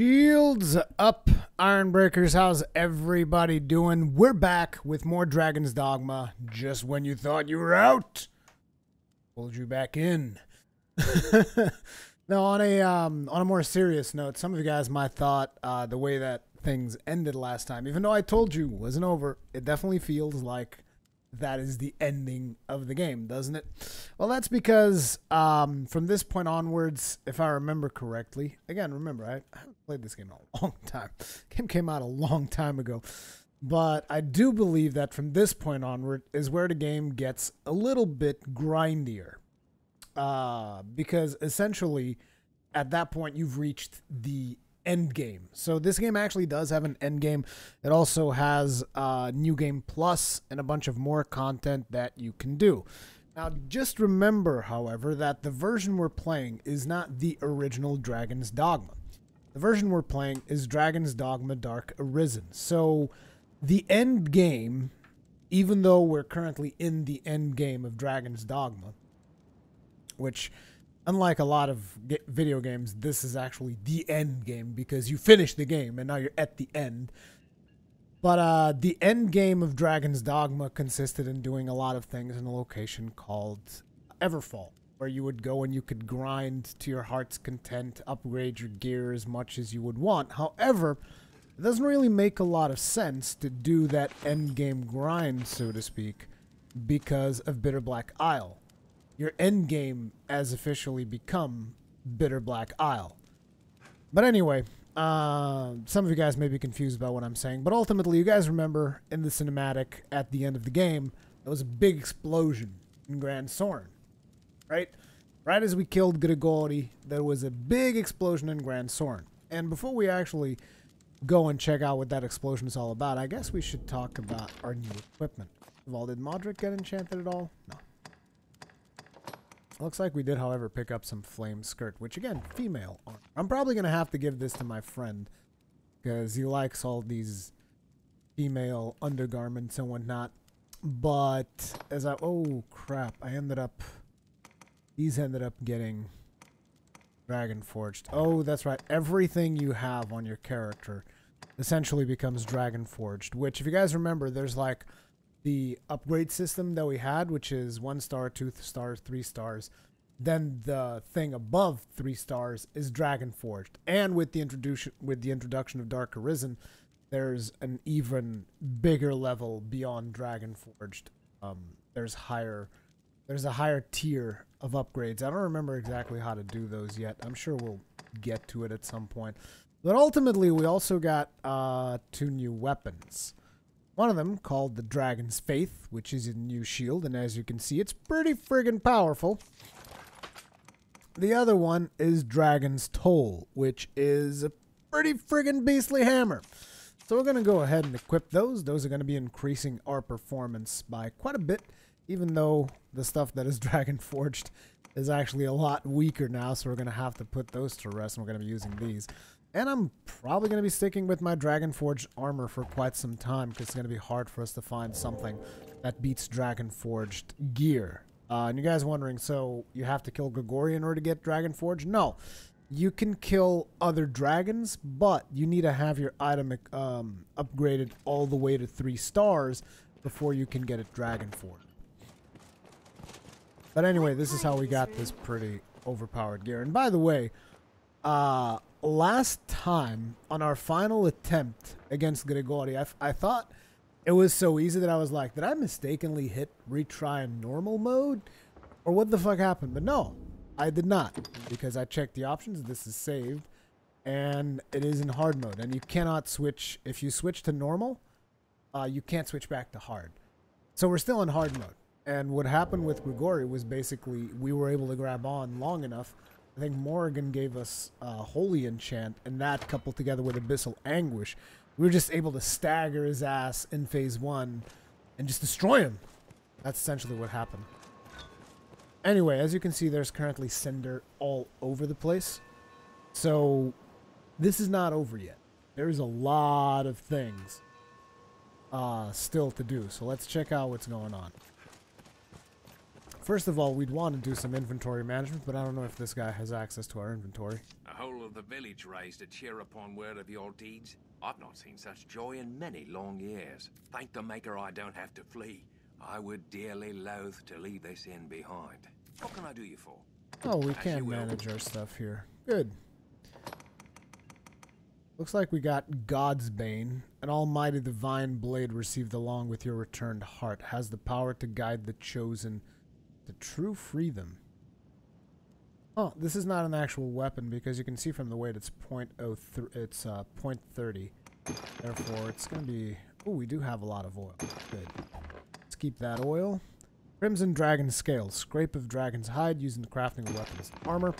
Shields up, Ironbreakers. How's everybody doing? We're back with more Dragon's Dogma. Just when you thought you were out, pulled you back in. Now, on a more serious note, some of you guys might thought the way that things ended last time, even though I told you it wasn't over, it definitely feels like that is the ending of the game, doesn't it? Well, that's because from this point onwards, if I remember correctly, again, remember, I haven't played this game in a long time. The game came out a long time ago. But I do believe that from this point onward is where the game gets a little bit grindier. Because essentially, at that point, you've reached the end game. So this game actually does have an end game. It also has New Game Plus and a bunch of more content that you can do. Now, just remember, however, that the version we're playing is not the original Dragon's Dogma. The version we're playing is Dragon's Dogma Dark Arisen. So the end game, even though we're currently in the end game of Dragon's Dogma, which, unlike a lot of video games, this is actually the end game because you finish the game and now you're at the end. But the end game of Dragon's Dogma consisted in doing a lot of things in a location called Everfall, where you would go and you could grind to your heart's content, upgrade your gear as much as you would want. However, it doesn't really make a lot of sense to do that end game grind, so to speak, because of Bitter Black Isle. Your end game has officially become Bitter Black Isle. But anyway, some of you guys may be confused about what I'm saying, but ultimately you guys remember in the cinematic at the end of the game, there was a big explosion in Grand Soren, right? Right as we killed Grigori, there was a big explosion in Grand Soren. And before we actually go and check out what that explosion is all about, I guess we should talk about our new equipment. Well, did Modric get enchanted at all? No. Looks like we did, however, pick up some flame skirt, which, again, female armor. I'm probably going to have to give this to my friend because he likes all these female undergarments and whatnot. But as I... Oh, crap. These ended up getting Dragon Forged. Oh, that's right. Everything you have on your character essentially becomes Dragon Forged, which, if you guys remember, there's like the upgrade system that we had, which is 1 star, 2 stars, 3 stars. Then the thing above 3 stars is Dragon Forged. And with the introduction of Dark Arisen, there's an even bigger level beyond Dragon Forged. There's a higher tier of upgrades. I don't remember exactly how to do those yet. I'm sure we'll get to it at some point. But ultimately, we also got 2 new weapons. One of them, called the Dragon's Faith, which is a new shield, and as you can see, it's pretty friggin' powerful. The other one is Dragon's Toll, which is a pretty friggin' beastly hammer. So we're going to go ahead and equip those. Those are going to be increasing our performance by quite a bit, even though the stuff that is Dragon Forged is actually a lot weaker now, so we're going to have to put those to rest, and we're going to be using these. And I'm probably going to be sticking with my Dragon Forged armor for quite some time because it's going to be hard for us to find something that beats Dragon Forged gear. And you guys wondering, so you have to kill Grigori in order to get Dragon Forged? No. You can kill other dragons, but you need to have your item upgraded all the way to 3 stars before you can get it Dragon Forged. But anyway, this is how we got this pretty overpowered gear. And by the way, last time on our final attempt against Grigori, I thought it was so easy that I was like, did I mistakenly hit retry in normal mode? Or what the fuck happened? But no, I did not, because I checked the options. This is saved, and it is in hard mode. And you cannot switch. If you switch to normal, you can't switch back to hard. So we're still in hard mode. And what happened with Grigori was basically we were able to grab on long enough. I think Morrigan gave us Holy Enchant, and that coupled together with Abyssal Anguish, we were just able to stagger his ass in phase 1 and just destroy him. That's essentially what happened. Anyway, as you can see, there's currently Cinder all over the place. So this is not over yet. There's a lot of things still to do. So let's check out what's going on. First of all, we'd want to do some inventory management, but I don't know if this guy has access to our inventory. The whole of the village raised to cheer upon word of your deeds. I've not seen such joy in many long years. Thank the Maker I don't have to flee. I would dearly loathe to leave this inn behind. What can I do you for? Oh, we can manage our stuff here. Good. Looks like we got God's Bane. An almighty divine blade received along with your returned heart has the power to guide the chosen to true freedom. Oh, this is not an actual weapon because you can see from the weight it's .30. Therefore, it's going to be... Oh, we do have a lot of oil. Good. Let's keep that oil. Crimson Dragon Scales. Scrape of dragon's hide using the crafting of weapons and armor.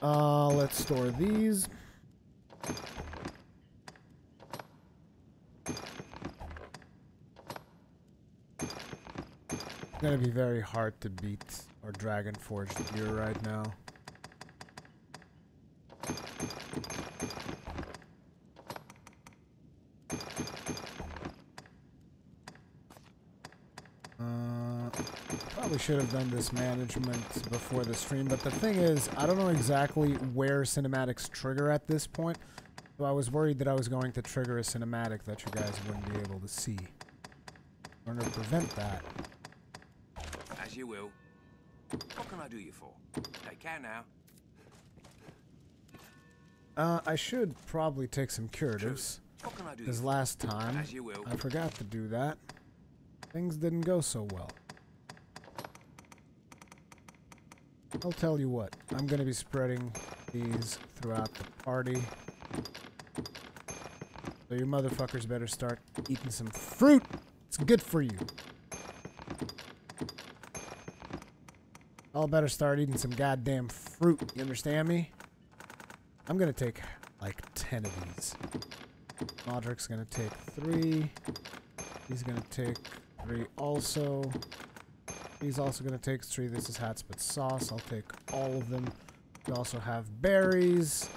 Let's store these. It's gonna be very hard to beat our Dragon Forged gear right now. Probably should have done this management before the stream, but the thing is, I don't know exactly where cinematics trigger at this point, so I was worried that I was going to trigger a cinematic that you guys wouldn't be able to see. In order to prevent that. As you will. What can I do you for? Take care now. I should probably take some curatives, because last time I forgot to do that. Things didn't go so well. I'll tell you what, I'm going to be spreading these throughout the party. So you motherfuckers better start eating some fruit. It's good for you. Y'all better start eating some goddamn fruit. You understand me? I'm going to take like 10 of these. Modric's going to take 3. He's going to take 3 also. He's also going to take 3. This is hats but sauce. I'll take all of them. We also have berries.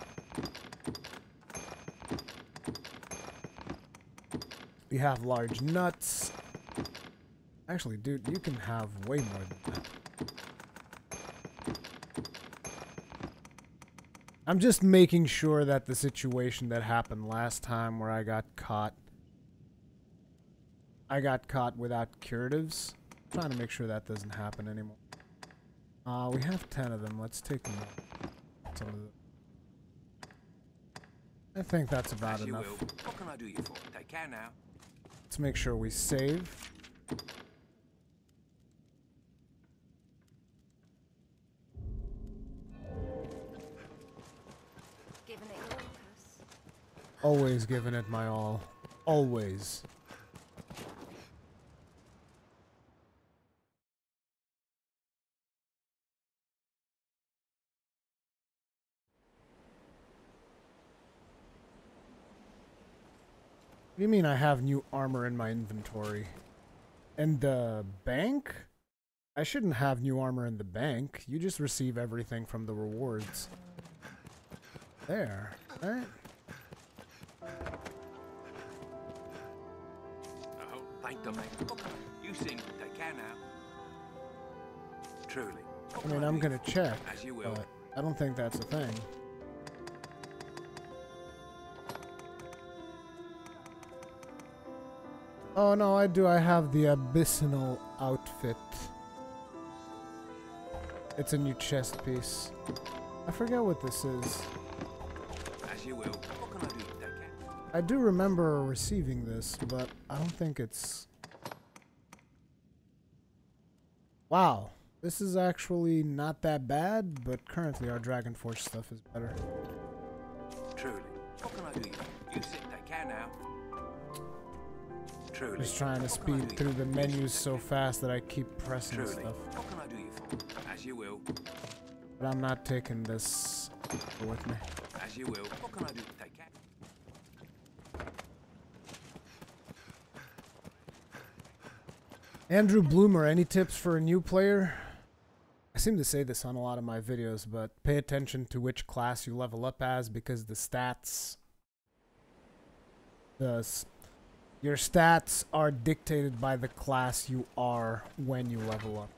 We have large nuts. Actually, dude, you can have way more than that. I'm just making sure that the situation that happened last time where I got caught without curatives. I'm trying to make sure that doesn't happen anymore. We have 10 of them. Let's take more. Some of them. I think that's about enough. What can I do you for? Take care now. Let's make sure we save. Always giving it my all. Always. What do you mean I have new armor in my inventory? In the bank? I shouldn't have new armor in the bank. You just receive everything from the rewards. There. Right? Oh, thank the Maker. You seem to take care now. Truly. I mean, I'm gonna check, As you will. but I don't think that's a thing. Oh no, I do. I have the Abyssal outfit. It's a new chest piece. I forget what this is. As you will. What can I do? Take care. I do remember receiving this, but I don't think it's... Wow. This is actually not that bad, but currently our Dragon Force stuff is better. Truly. What can I do? You sit, take care now. Truly. Just trying to speed through the menus so fast that I keep pressing stuff. What can I do you for? As you will. But I'm not taking this with me. As you will. What can I do? Take care. Andrew Bloomer, any tips for a new player? I seem to say this on a lot of my videos, but pay attention to which class you level up as because the stats... Your stats are dictated by the class you are when you level up.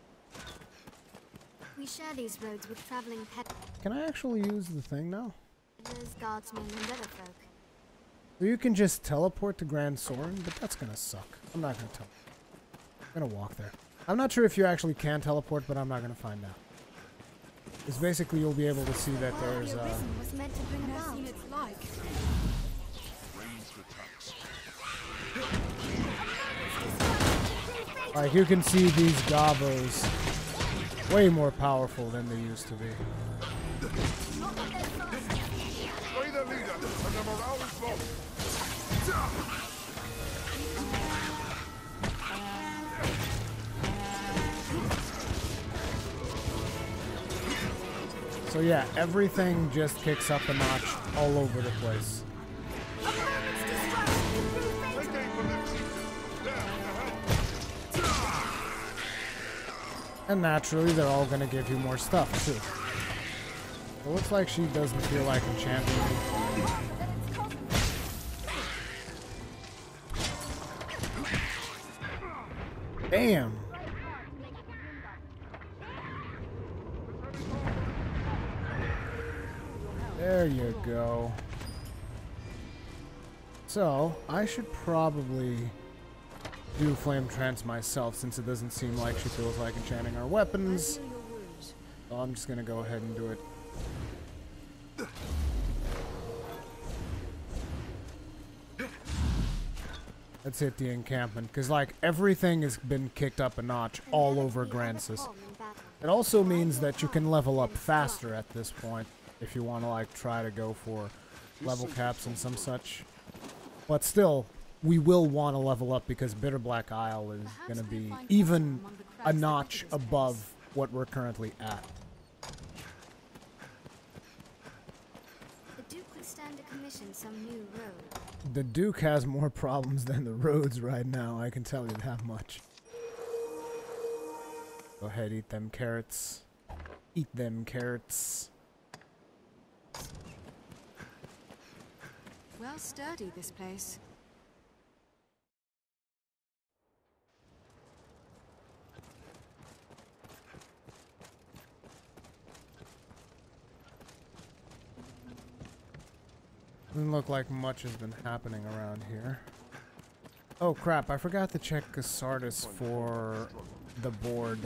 We share these roads with traveling pet. Can I actually use the thing now? Guardsmen and other folk. So you can just teleport to Grand Soren, but that's gonna suck. I'm not gonna teleport. I'm gonna walk there. I'm not sure if you actually can teleport, but I'm not gonna find out. It's basically you'll be able to see that there's Arisen was meant to bring about. Its like. Like you can see these gobos way more powerful than they used to be. So yeah, everything just kicks up a notch all over the place. And naturally, they're all gonna give you more stuff too. It looks like she doesn't feel like enchanting me. Damn! There you go. So, I should probably do Flame Trance myself since it doesn't seem like she feels like enchanting our weapons. So I'm just gonna go ahead and do it. Let's hit the encampment, because like everything has been kicked up a notch all over Grancis. It also means that you can level up faster at this point if you want to like try to go for level caps and some such. But still, we will want to level up because Bitter Black Isle is going to be even a notch above what we're currently at. The Duke would stand to commission some new road. The Duke has more problems than the roads right now, I can tell you that much. Go ahead, eat them carrots. Eat them carrots. Well sturdy, this place. Doesn't look like much has been happening around here. Oh crap, I forgot to check Casardis for the board.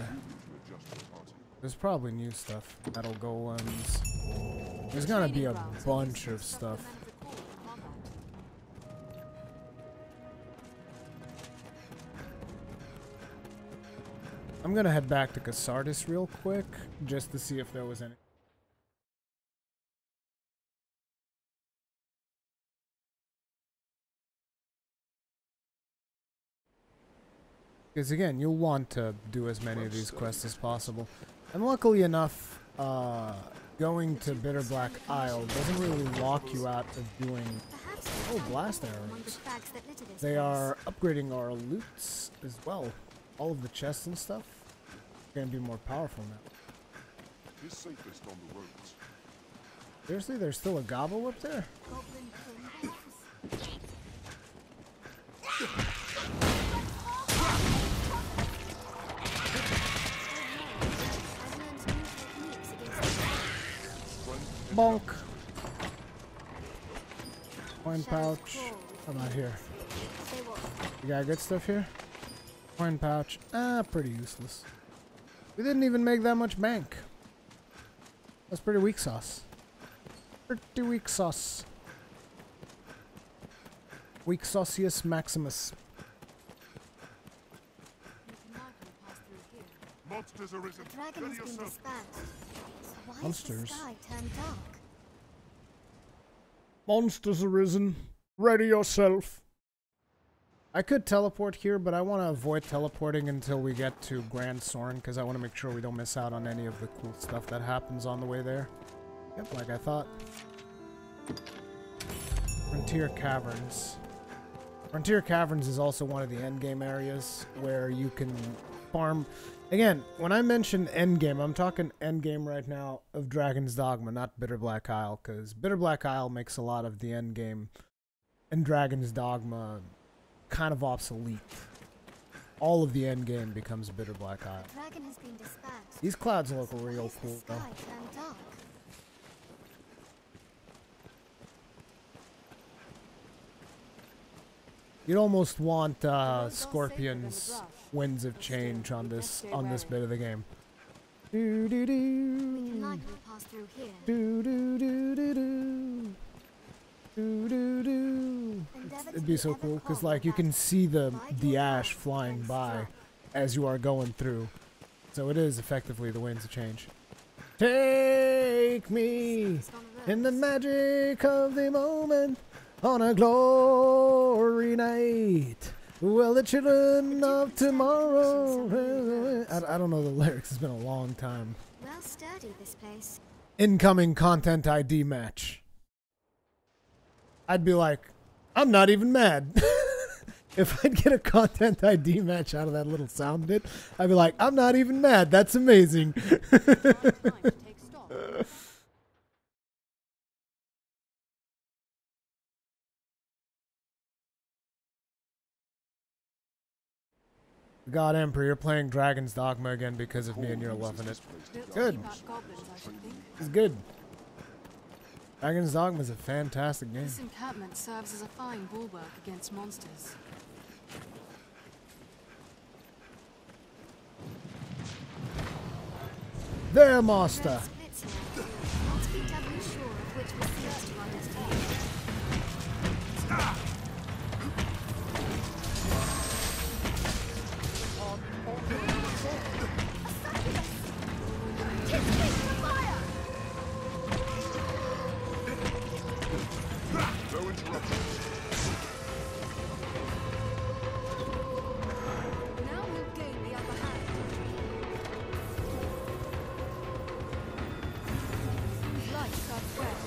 There's probably new stuff. Metal golems. There's gonna be a bunch of stuff. I'm gonna head back to Casardis real quick, just to see if there was any. Because again, you'll want to do as many of these quests as possible. And luckily enough, going to Bitter Black Isle doesn't really lock you out of doing... Oh, blast arrows. They are upgrading our loots as well. All of the chests and stuff are going to be more powerful now. Seriously, there's still a gobble up there? Bonk. Coin pouch. How about here? You got good stuff here? Coin pouch. Ah, pretty useless. We didn't even make that much bank. That's pretty weak sauce. Pretty weak sauce. Weak saucius maximus. Monsters arisen. The dragon has been dispatched. Why Monsters. has the sky turned dark? Monsters arisen. Ready yourself. I could teleport here, but I want to avoid teleporting until we get to Grand Soren, because I want to make sure we don't miss out on any of the cool stuff that happens on the way there. Yep, like I thought. Frontier Caverns. Frontier Caverns is also one of the endgame areas where you can farm. Again, when I mention endgame, I'm talking endgame right now of Dragon's Dogma, not Bitter Black Isle, because Bitter Black Isle makes a lot of the endgame, and Dragon's Dogma kind of obsolete. All of the end game becomes a bitter black isle. Dragon has been dispatched. These clouds look Why real is the cool though. sky turned dark? You'd almost want Scorpion's Winds of Change on this bit of the game. Do do We do. can likely pass through here. Do do do do do. Do do do. Endeavor It'd to be so ever cool because calm like you can about see the your ash hands flying against by rock. as you are going through. So it is effectively the Winds of Change. Take me It's one of in the those. magic of the moment on a glory night. Well, the children of tomorrow. I don't know the lyrics. It's been a long time. Well sturdy, this place. Incoming content ID match. I'd be like, I'm not even mad. If I'd get a content ID match out of that little sound bit, I'd be like, I'm not even mad. That's amazing. God Emperor, you're playing Dragon's Dogma again because of me and you're loving it. Good. It's good. Dragon's Dogma is a fantastic game. This encampment serves as a fine bulwark against monsters. There, master. Splits here. Not to be doubly sure of which will see us to our destination. Now we'll gain the upper hand. Whose light starts west?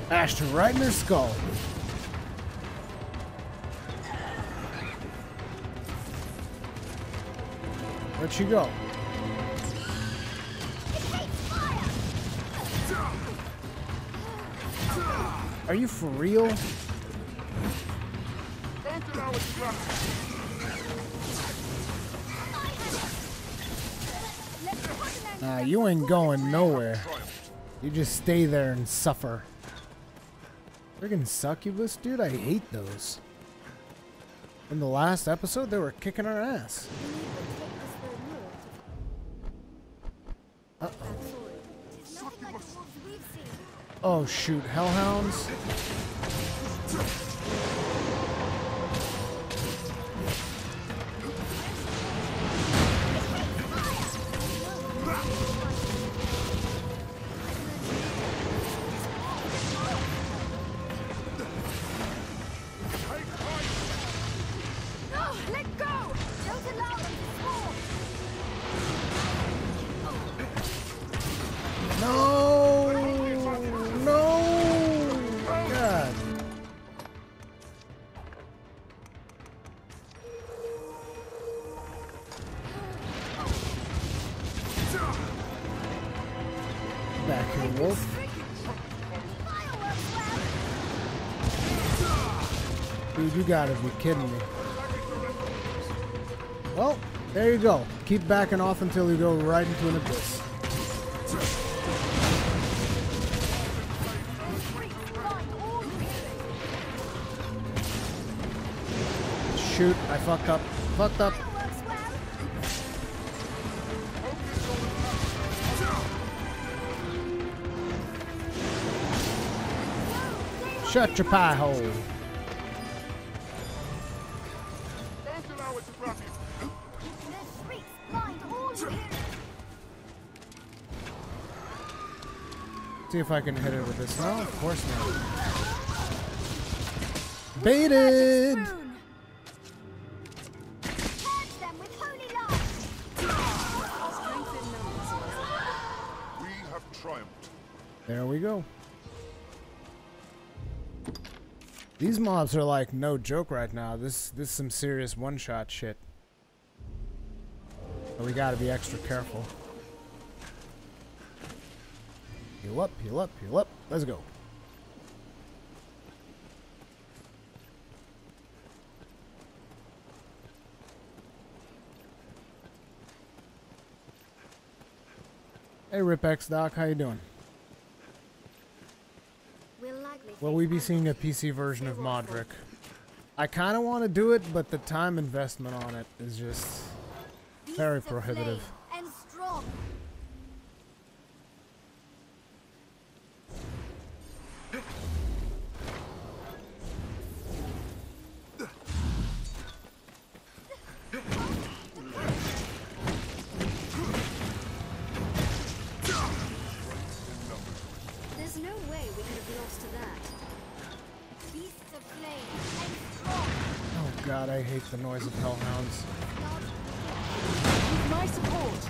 Bashed her right in her skull. Where'd she go? Are you for real? Nah, you ain't going nowhere. You just stay there and suffer. Friggin' succubus, dude, I hate those. In the last episode, they were kicking our ass. Uh-oh. Nothing like the wolves we've seen. Oh shoot, hellhounds. No, let go! Don't allow them to swarm! No! No! God. Back here, wolf. Fireworks lab! Dude, you gotta be kidding me. Well, there you go. Keep backing off until you go right into an abyss. Shoot, I fucked up. Fucked up. Fireworks lab! Shut your pie hole. There's freaks blind all you hear. See if I can hit it with this. No, of course not. Baited! Spoon. Charge them with holy light! Strength in numbers. We have triumphed. There we go. These mobs are like no joke right now. This is some serious one-shot shit. But we gotta be extra careful. Heal up, heal up, heal up. Let's go. Hey, Ripex Doc, how you doing? We'll likely Will face we be seeing a ambushes. PC version of Say what for. Modric? I kind of want to do it, but the time investment on it is just very Beasts of prohibitive. flame and strong. There's no way we could have lost to that. Beasts of flame and strong. Oh god, I hate the noise of hellhounds. With my support.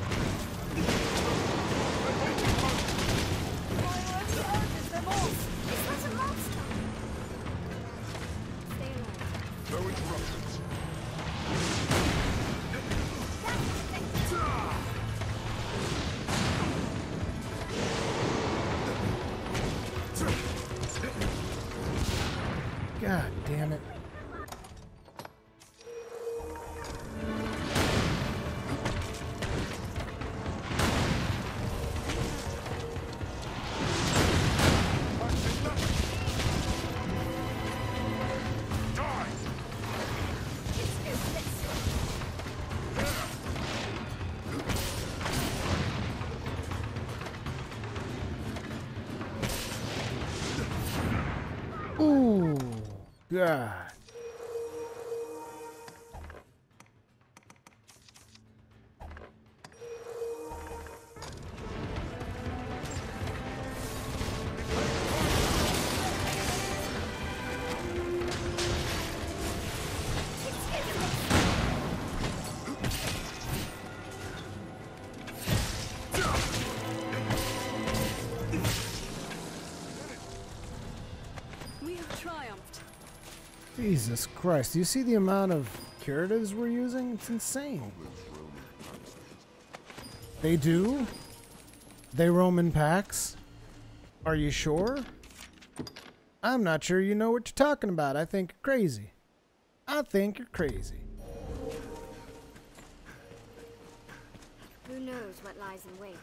It's not a monster. Stay alert. No interruptions. God damn it. Ooh, God. We have triumphed. Jesus Christ, do you see the amount of curatives we're using? It's insane. They do? They roam in packs? Are you sure? I'm not sure you know what you're talking about. I think you're crazy. I think you're crazy. Who knows what lies in wait?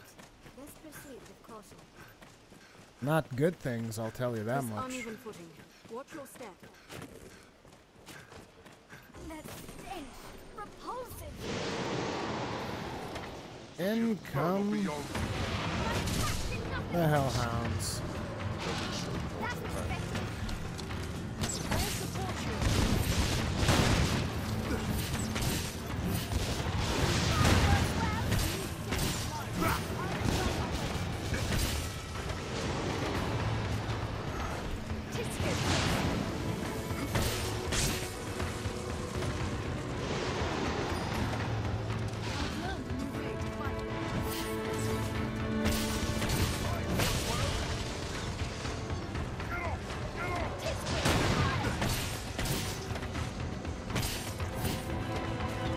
Let's proceed with caution. Not good things, I'll tell you that This much. uneven footing. Watch your step. That stench! Repulsive! In come Beyond the hellhounds. That's respectful. I support you.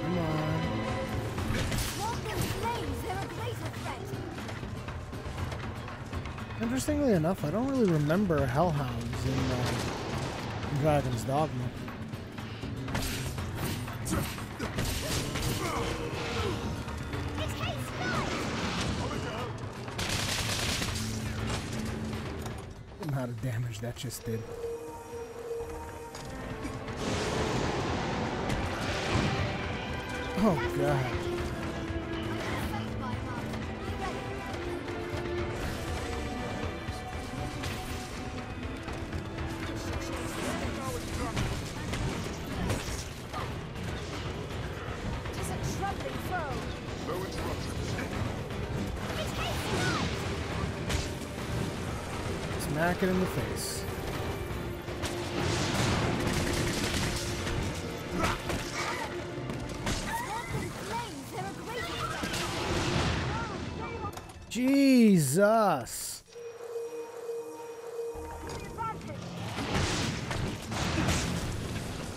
Come on. Walk them flames, they're a greater threat. Interestingly enough, I don't really remember hellhounds in Dragon's Dogma. It's haste The amount of damage that just did. Oh god. Tis a troubling foe. no interruptions. It's haste Smack it in the face. flames, they're a greater threat. Jesus!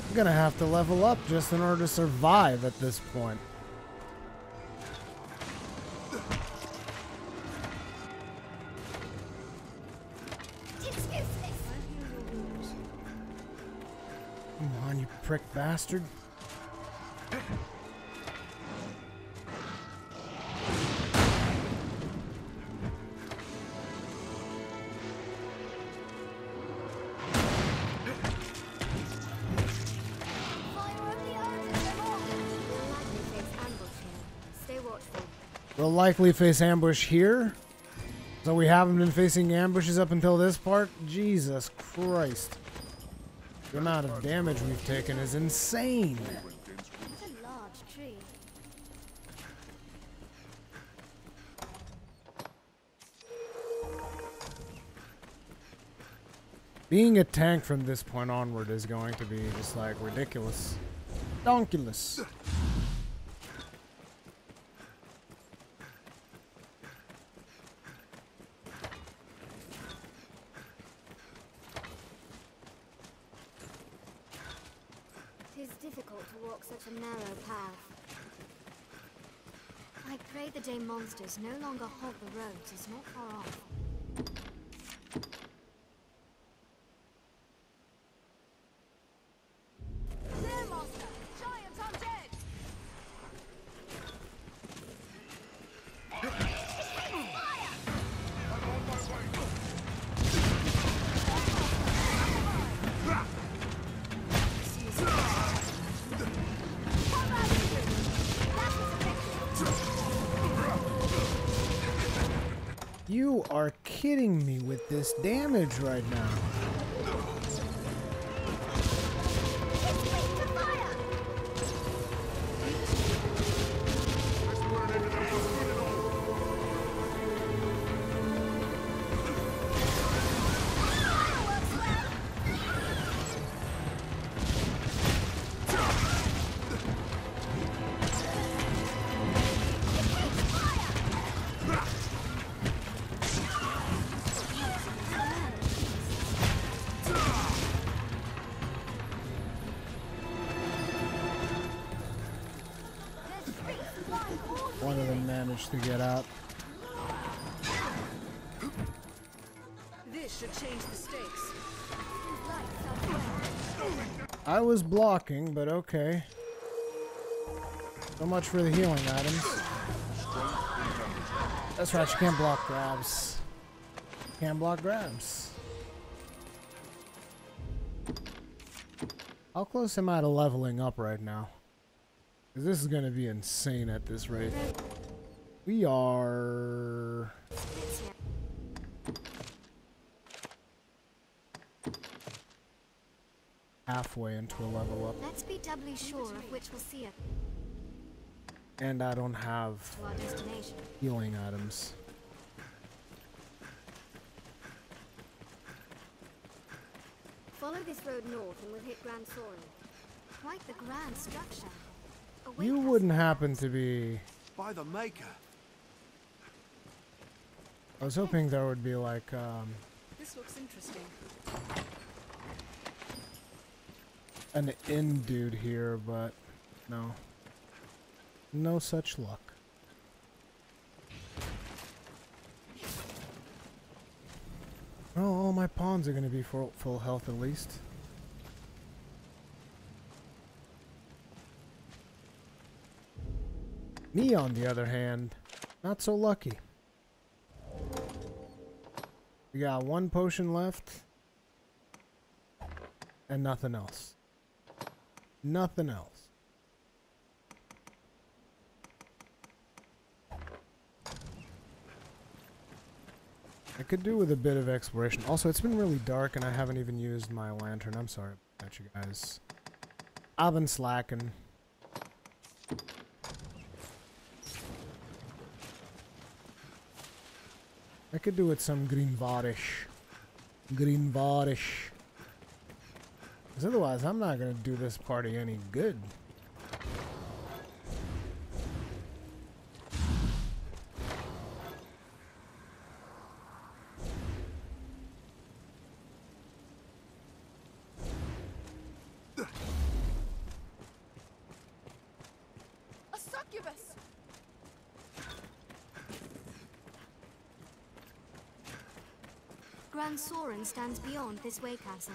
I'm gonna have to level up just in order to survive at this point. It's useless. Come on, you prick bastard. We'll likely face ambush here. So we haven't been facing ambushes up until this part. Jesus Christ. The amount of damage we've taken is insane. What a large tree. Being a tank from this point onward is going to be just like ridiculous. Donkulous. It is difficult to walk such a narrow path. I pray the day monsters no longer hog the roads is not far off. There, Master! Giant undead! You are kidding me with this damage right now. One of them managed to get out. This should change the stakes. I was blocking, but okay. So much for the healing items. That's right, you can't block grabs. Can't block grabs. How close am I to leveling up right now? 'Cause this is gonna be insane at this rate. We are... halfway into a level up. Let's be doubly sure of which will see us And I don't have to our destination. healing items. Follow this road north and we'll hit Grand Soren. Quite the grand structure. A You waycast wouldn't perhaps. happen to be... By the Maker. I was hoping there would be like, This looks interesting. an inn dude here, but no. No such luck. Oh, all my pawns are going to be full health at least. Me, on the other hand, not so lucky. We got one potion left. And nothing else. Nothing else. I could do with a bit of exploration. Also, it's been really dark and I haven't even used my lantern. I'm sorry about you guys. I've been slacking. I could do with some green varish. Green varish. Because otherwise, I'm not going to do this party any good. A succubus! Grand Soren stands beyond this way castle.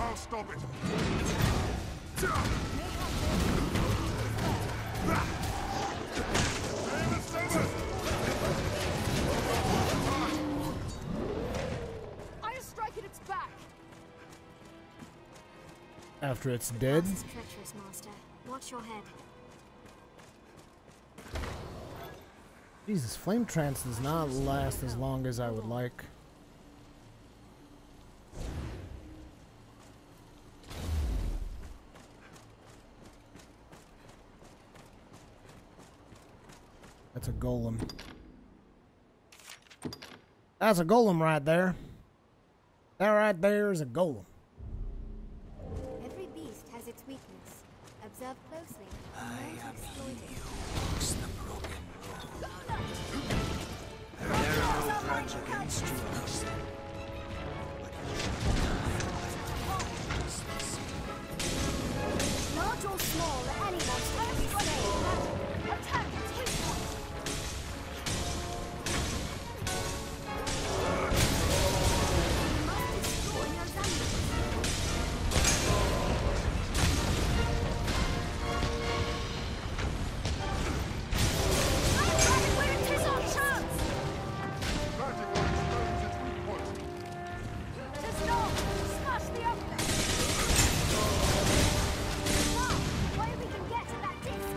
I'll stop it. after it's dead. This is treacherous, Master. Watch your head. Jesus, flame trance does not last as long as I would like. That's a golem. That's a golem right there. That right there is a golem. Every beast has its weakness. Observe closely. I am Exploit he it. who walks the broken road. There are no plans against you, Arisen. Large or small, any monster can be slain. Attack its hit point. You must destroy those enemies. Attack it where it is our chance. Magic will expose its weak point. To stop! Smash the opening! Now, where we can get to that disc!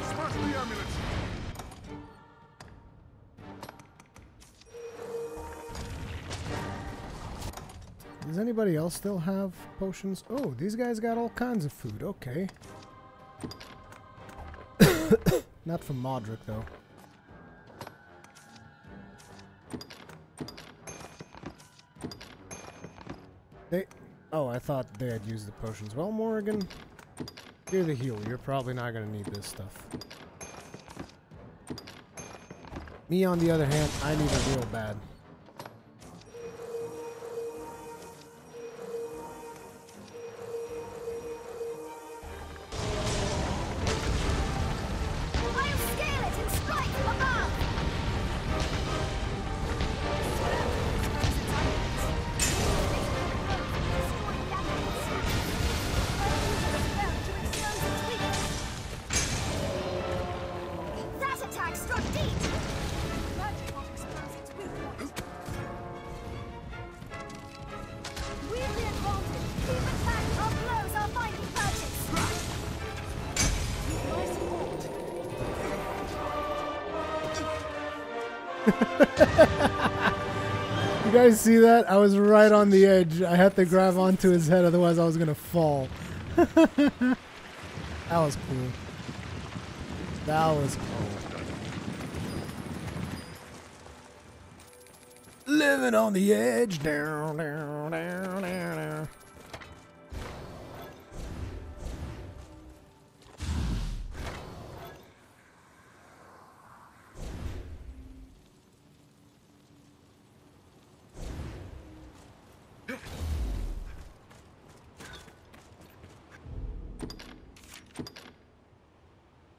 Smash the amulet. Does anybody else still have potions? Oh, these guys got all kinds of food. Okay. Not from Modric, though. Oh, I thought they had used the potions. Well, Morrigan, you're the healer. You're probably not going to need this stuff. Me, on the other hand, I need it real bad. I'll scale it and strike from above! That attack struck deep! Magic will expose its weak point. Wield the advantage. Keep attacking. Our blows are finding purchase. My support. You guys see that? I was right on the edge. I had to grab onto his head, otherwise I was gonna fall. That was cool. That was cool. Living on the edge. Down, down, down, down, down.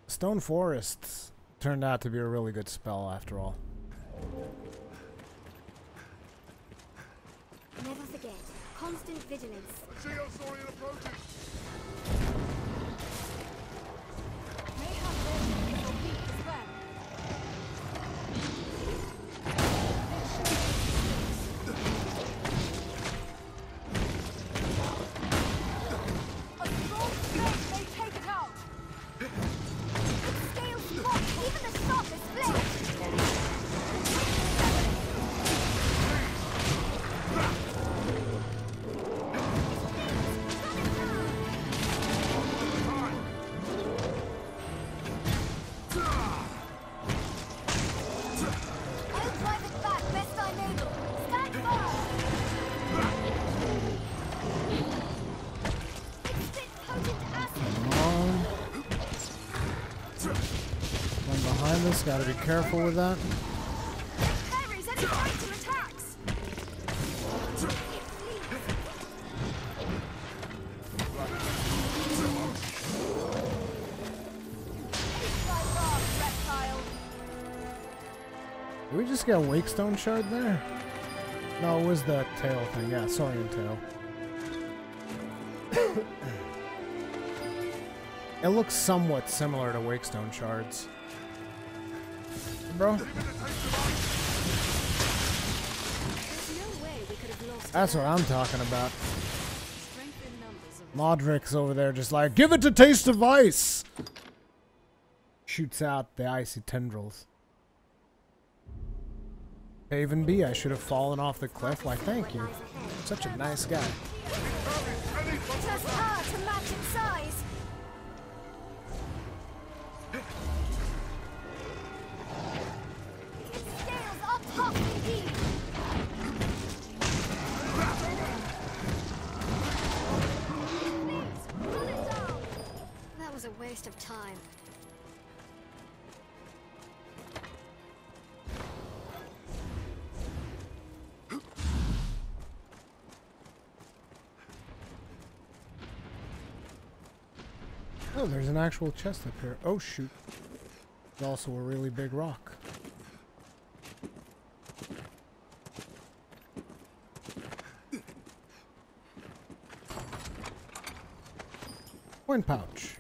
Stone Forest turned out to be a really good spell after all. Never forget. Constant vigilance. See your Solaire approaching. Mayhap their is weak as well. A strong blade may take it out. Its scales spot even the sharpest blade. I'll drive it back best I'm able. Stand fast. It spits potent acid. Come on. One behind us, gotta be careful with that. It parries any fighting attacks. It flees. Try wrong, reptile. Did we just get a Wakestone shard there? No, it was the tail thing. Yeah, Saurian tail. It looks somewhat similar to Wakestone shards. Bro? There's no way we could have lost. That's what I'm talking about. Strength in numbers of Modric's over there just like, give it a taste of ice! Shoots out the icy tendrils. Haven B, I should have fallen off the cliff. Why, thank you. Such a nice guy. It has power to match its size. Its scales are tough indeed. Please, pull it down. That was a waste of time. Oh, there's an actual chest up here. Oh, shoot. There's also a really big rock. Coin pouch.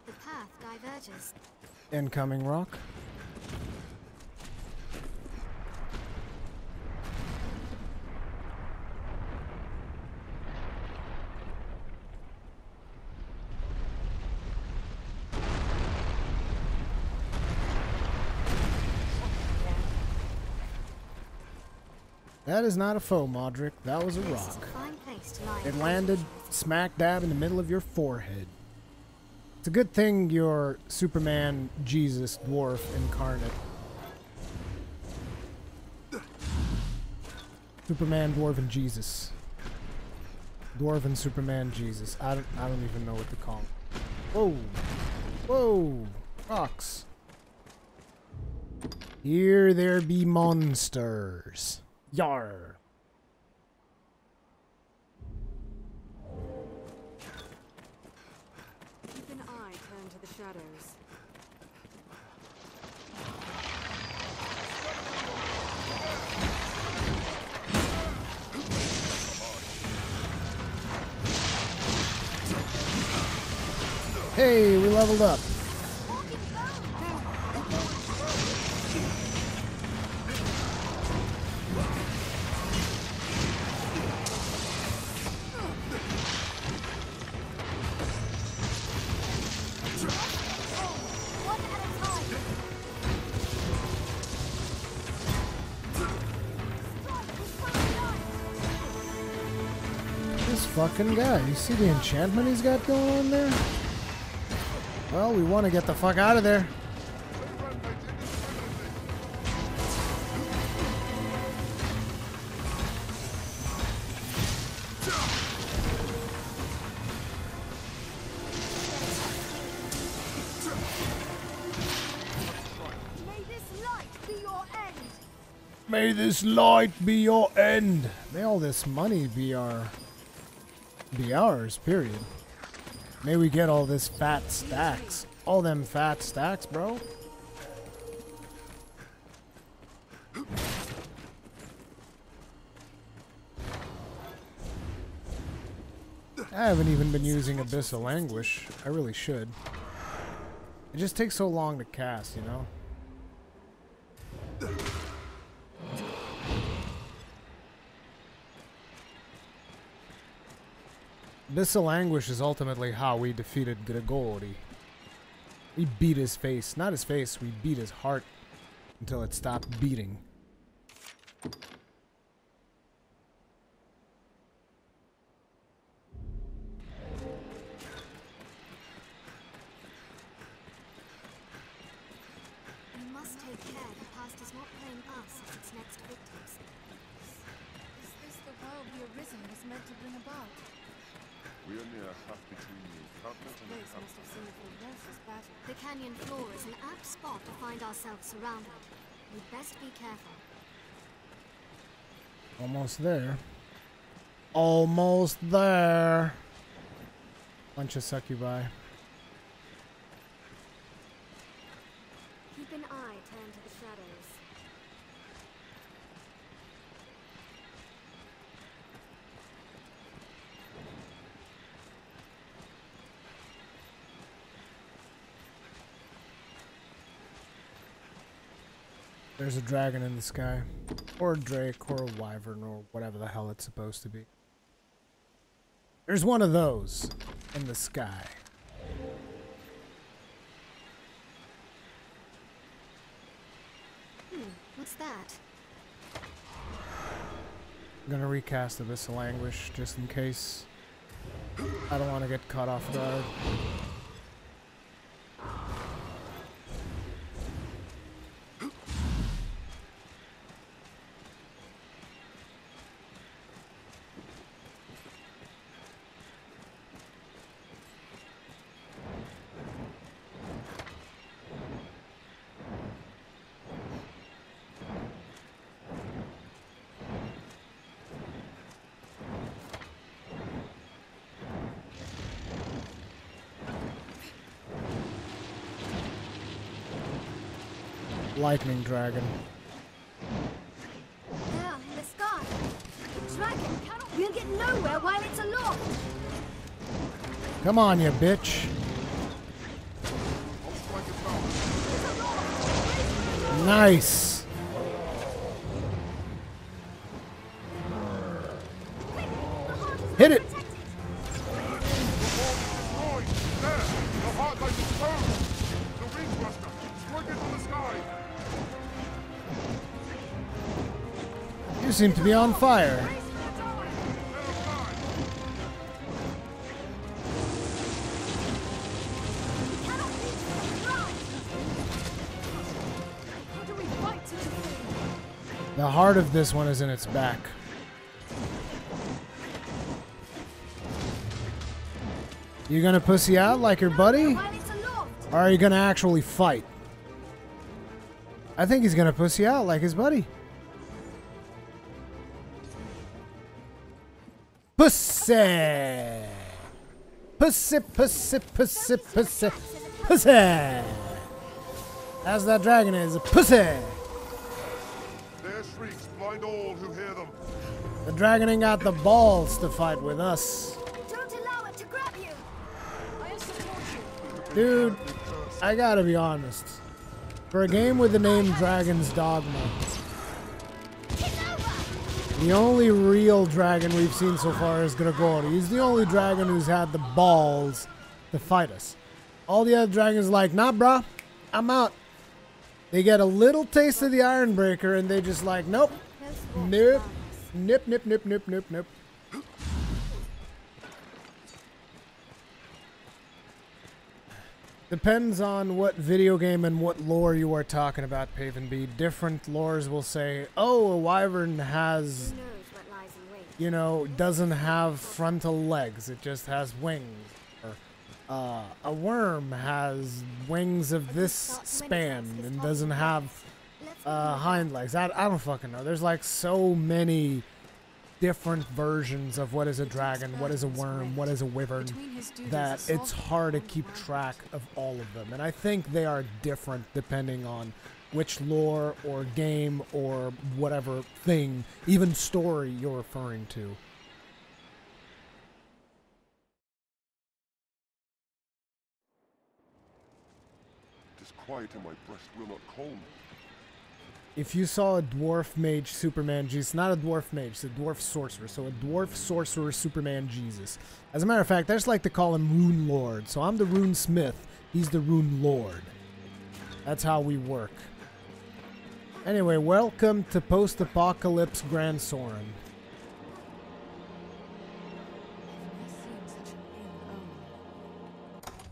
The path diverges. Incoming rock. That is not a foe, Modric. That was a This is a rock. fine place to lie. It landed smack dab in the middle of your forehead. It's a good thing you're Superman, Jesus, dwarf incarnate. Superman, dwarf, and Jesus. Dwarf and Superman, Jesus. I don't even know what to call him. Whoa, whoa, rocks. Here there be monsters. Yar. Keep an eye turned to the shadows. Hey, we leveled up. One at a time. Strike with front line. This fucking guy. You see the enchantment he's got going on there? Well, we want to get the fuck out of there. May this light be your end. May this light be your end. May all this money be ours, period. May we get all this fat stacks. All them fat stacks, bro. I haven't even been using Abyssal Anguish. I really should. It just takes so long to cast, you know? Abyssal Anguish is ultimately how we defeated Grigori. We beat his face. Not his face, we beat his heart until it stopped beating. We must take care the past is not playing us as its next victims. Is this the world the Arisen was meant to bring about? We only are half between the continent and the Grace must have seen the ferocious battle. The canyon floor is an apt spot to find ourselves surrounded. We'd best be careful. Almost there. Almost there. Bunch of succubi. Keep an eye turned to the shadows. There's a dragon in the sky. Or a drake, or a wyvern, or whatever the hell it's supposed to be. There's one of those in the sky. What's that? I'm gonna recast Abyssal Anguish just in case. I don't want to get caught off guard. Lightning dragon. There, in the sky. The dragon will get nowhere while it's aloft. Come on, you bitch. Nice. Hit it. You seem to be on fire. The heart of this one is in its back. You gonna pussy out like your buddy? Or are you gonna actually fight? I think he's gonna pussy out like his buddy. Pussy! Pussy, pussy, pussy, pussy, pussy! As that dragon is a pussy! Their shrieks blind all who hear them. The dragon ain't got the balls to fight with us. Don't allow it to grab you. I support you. Dude, I gotta be honest. For a game with the name Dragon's Dogma, the only real dragon we've seen so far is Grigori. He's the only dragon who's had the balls to fight us. All the other dragons are like, nah, brah, I'm out. They get a little taste of the Ironbreaker and they just like, nope, nope, nip, nip, nip, nip, nip, nip. Depends on what video game and what lore you are talking about, Paven B. Different lores will say, oh, a wyvern has, Who knows what lies in wait? you know, doesn't have frontal legs. It just has wings. Or a worm has wings of this span and doesn't have hind legs. I don't fucking know. There's like so many different versions of what is a dragon, what is a worm, what is a wyvern, that it's hard to keep track of all of them. And I think they are different depending on which lore or game or whatever thing, even story you're referring to. Tis quiet in my breast will not calm. If you saw a dwarf mage Superman Jesus, not a dwarf mage, it's a dwarf sorcerer. So a dwarf sorcerer Superman Jesus. As a matter of fact, I just like to call him Rune Lord. So I'm the Rune Smith, he's the Rune Lord. That's how we work. Anyway, welcome to Post-Apocalypse Grand Soren.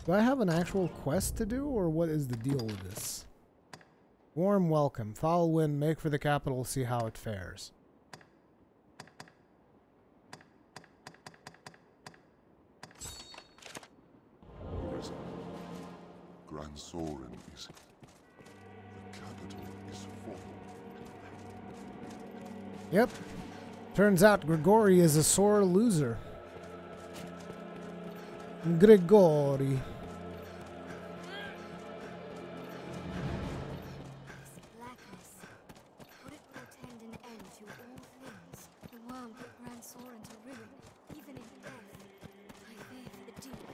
Do I have an actual quest to do, or what is the deal with this? Warm welcome. Foul wind, make for the capital, see how it fares. Arisen. Grand Soren is it. The capital is fallen. Yep. Turns out Grigori is a sore loser. Grigori. Blackness. Would it portend an end to all things? The worm put Grand Soren to ruin, even in death. I fear for the deep.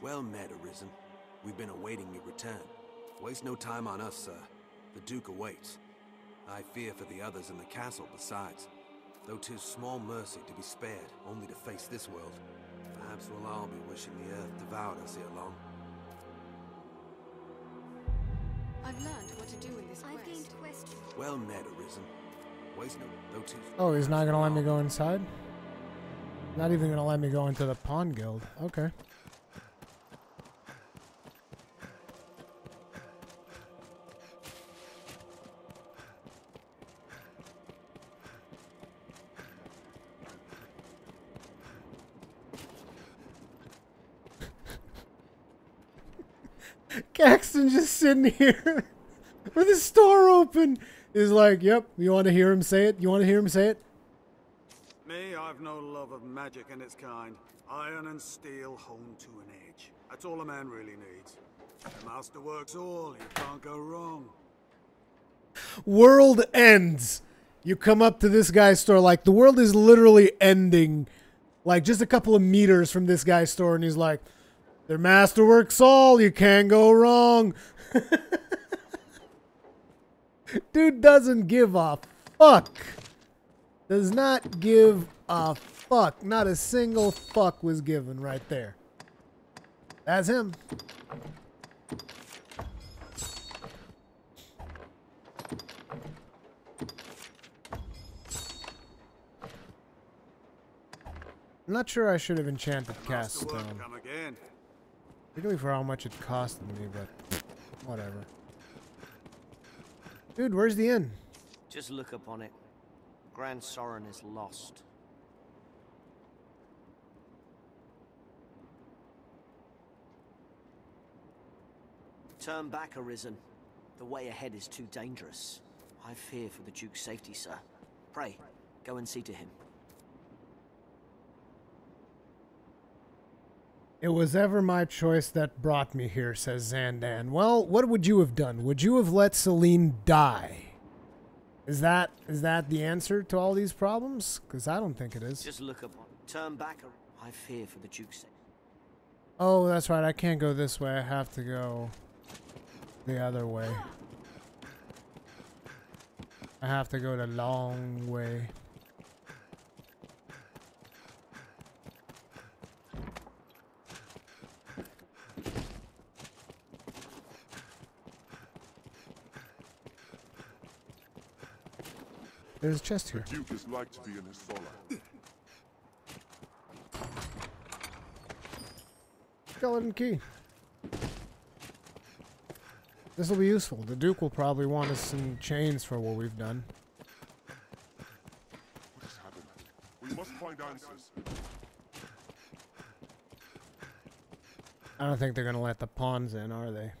Well met, Arisen. We've been awaiting your return. Waste no time on us, sir. The Duke awaits. I fear for the others in the castle besides. Though 'tis small mercy to be spared, only to face this world. Perhaps we'll all be wishing the earth devoured us ere long. I've learned what to do in this I've gained quest. questions. Well met, Arisen. Waste no, though 'tis... Oh, he's not gonna let me go inside? Not even gonna let me go into the Pawn Guild. Okay. Caxton just sitting here with his store open is like, yep, you want to hear him say it? You want to hear him say it? Me, I've no love of magic in its kind. Iron and steel honed to an edge. That's all a man really needs. The master works all, you can't go wrong. World ends. You come up to this guy's store, like the world is literally ending, like just a couple of meters from this guy's store, and he's like, their masterworks all, you can't go wrong. Dude doesn't give a fuck. Does not give a fuck. Not a single fuck was given right there. That's him. I'm not sure I should have enchanted Cast Master work Stone. come again. Particularly for how much it costed me, but whatever. Dude, where's the inn? Just look upon it. Grand Sorin is lost. Turn back, Arisen. The way ahead is too dangerous. I fear for the Duke's safety, sir. Pray, go and see to him. It was ever my choice that brought me here, says Zandan. Well, what would you have done? Would you have let Celine die? Is that the answer to all these problems? Because I don't think it is. Just look upon. Turn back. I fear for the Duke's sake. Oh, that's right. I can't go this way. I have to go the other way. I have to go the long way. There's a chest here. The Duke is like to be in his Solaire. Skeleton key. This will be useful. The Duke will probably want us some chains for what we've done. What has happened? We must find answers. I don't think they're going to let the pawns in, are they?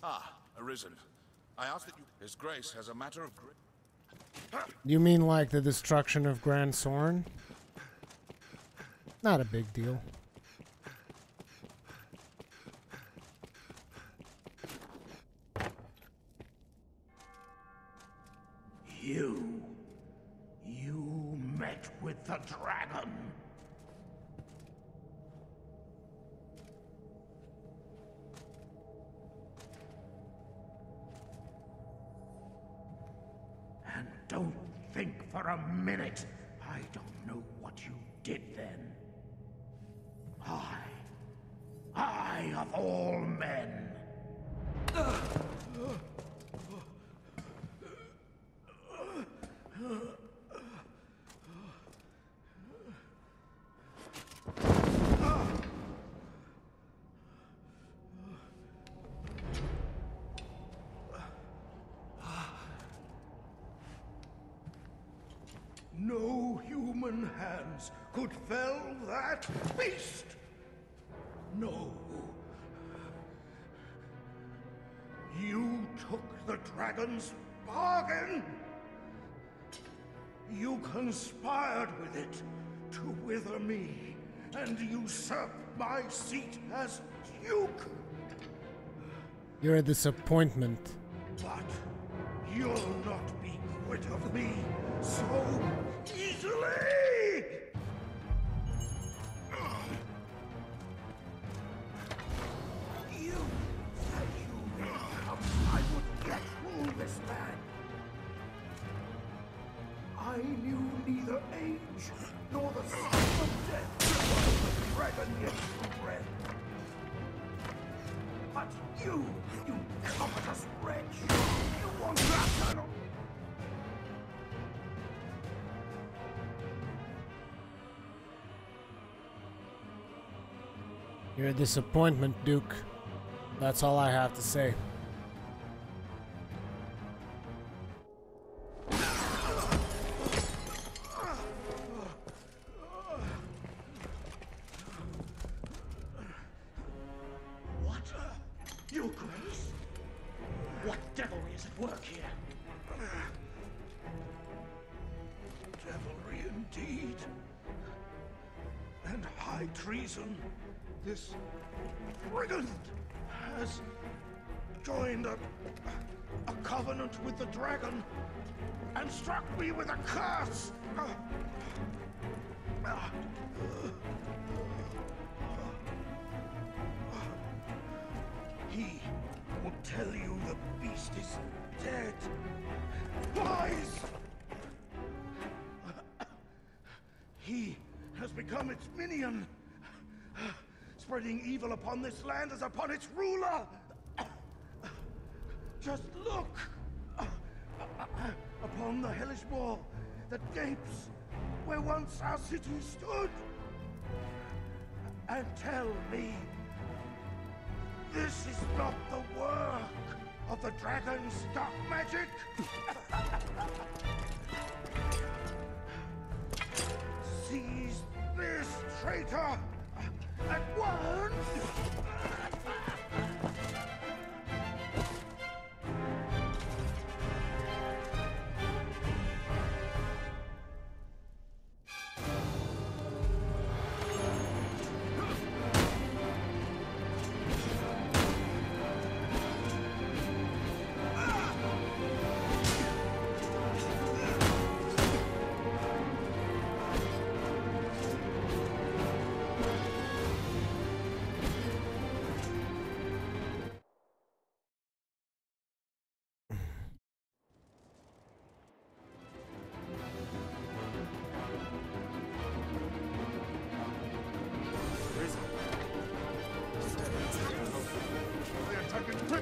Ah, Arisen. I ask that you... His Grace has a matter of... You mean like the destruction of Grand Sorin? Not a big deal. You met with the dragon. And don't think for a minute I don't know what you did then. I of all men. No human hands could fell that beast. No. You took the dragon's bargain. You conspired with it to wither me and usurp my seat as Duke. You're a disappointment. But you'll not be quit of me so easily! You said you knew how I would get through this land. I knew neither age nor the sign of death the dragon yet to breath. But you covetous wretch, you want that eternal. You're a disappointment, Duke. That's all I have to say. What? Your Grace? What devilry is at work here? Devilry indeed. And high treason. This brigand has joined a covenant with the dragon and struck me with a curse. He will tell you the beast is dead. Lies! He has become its minion, spreading evil upon this land as upon its ruler. Just look upon the hellish wall that gapes where once our city stood, and tell me this is not the work of the dragon's dark magic. Seize this traitor at once!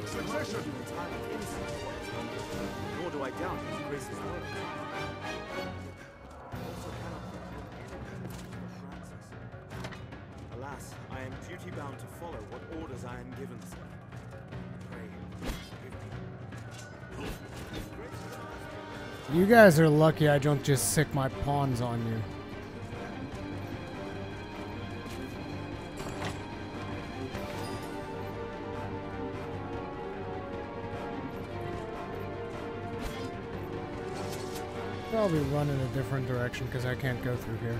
Succession. Nor do I doubt his grace's word. Also cannot Francis. Alas, I am duty-bound to follow what orders I am given, sir. Pray, forgive me. You guys are lucky I don't just sick my pawns on you. Probably run in a different direction because I can't go through here.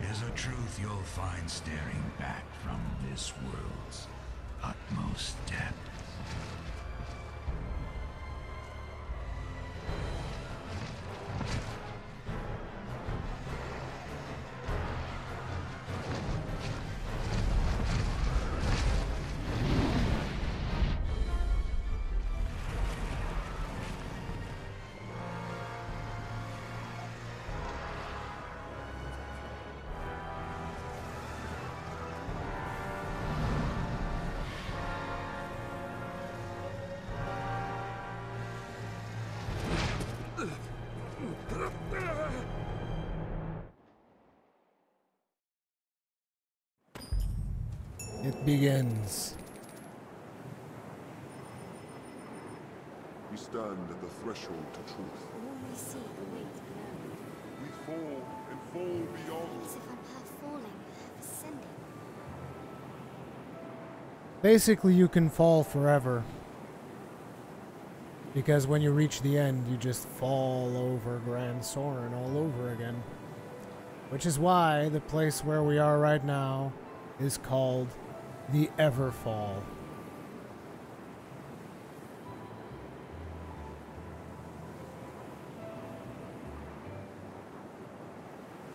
There's a truth you'll find staring back from this world's It begins. We stand at the threshold to truth. All we see awaits below. We fall and fall beyond. As if I'm half falling, half ascending. Basically, you can fall forever. Because when you reach the end, you just fall over Grand Soren all over again. Which is why the place where we are right now is called the Everfall.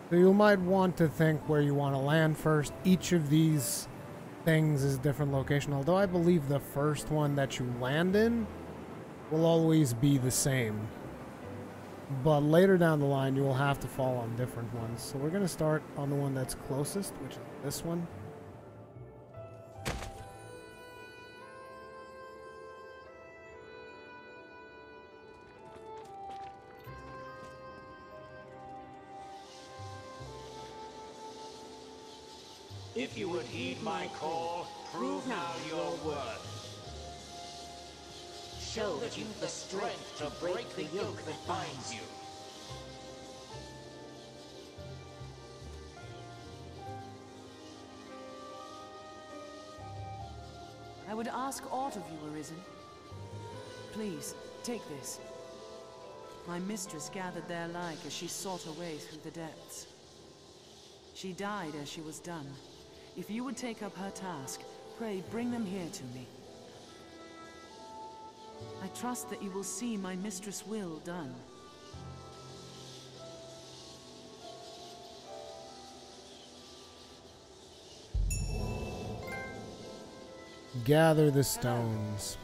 So you might want to think where you want to land first. Each of these things is a different location, although I believe the first one that you land in will always be the same. But later down the line, you will have to fall on different ones. So we're going to start on the one that's closest, which is this one. If you would heed my call, prove now your worth. Show that you've the strength to break the yoke that binds you. I would ask aught of you, Arisen. Please, take this. My mistress gathered their like as she sought her way through the depths. She died as she was done. If you would take up her task, pray bring them here to me. I trust that you will see my mistress' will done. Gather the stones.